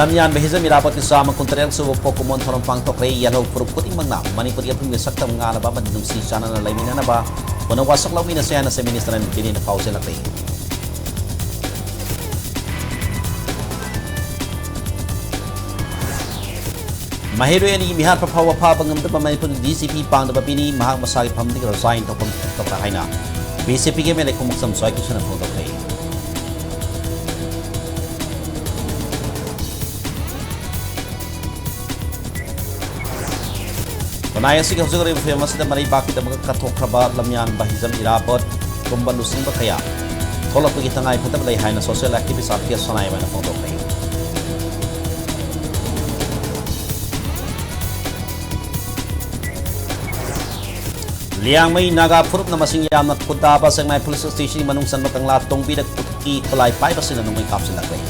lamyan behizam irapot ni sama kuntarel subo pokumon thorong pangtokre yalo puruk puting mangna Manipuri apung saktam nga na ba madnung si sana na laimina na ba kuno wasak law mina saya na sa ministran kini na pause lakay Mahiro yan imihar papawa pa bangam ba Manipur DCP pang da bini mahak masagi pamdig rasain to pang kaprahay na BCP ke mele kumuksam soy kusa na pangtokre Naya si Hussein Rim famous na mari bakit ang mga katokraba lamyan bahizam irapot kumbalusing ba kaya tolak pagkita nga ipatabay hay na social activist at kaya sanay man na pangtokay Liang may nagapurot na masingyam na punta pa sa may police station manung san matang latong bidag putki palay pa iba sila nung may kapsil na kay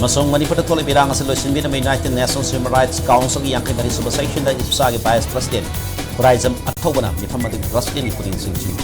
Masong Manipur at tuloy birang sa Luisin na may United Nations Human Rights Council iyang kay Marisol Basation na ipusagi Vice President Kurizam at Tawbanam ni Pamadig Raskin ni Putin Sing Jimmy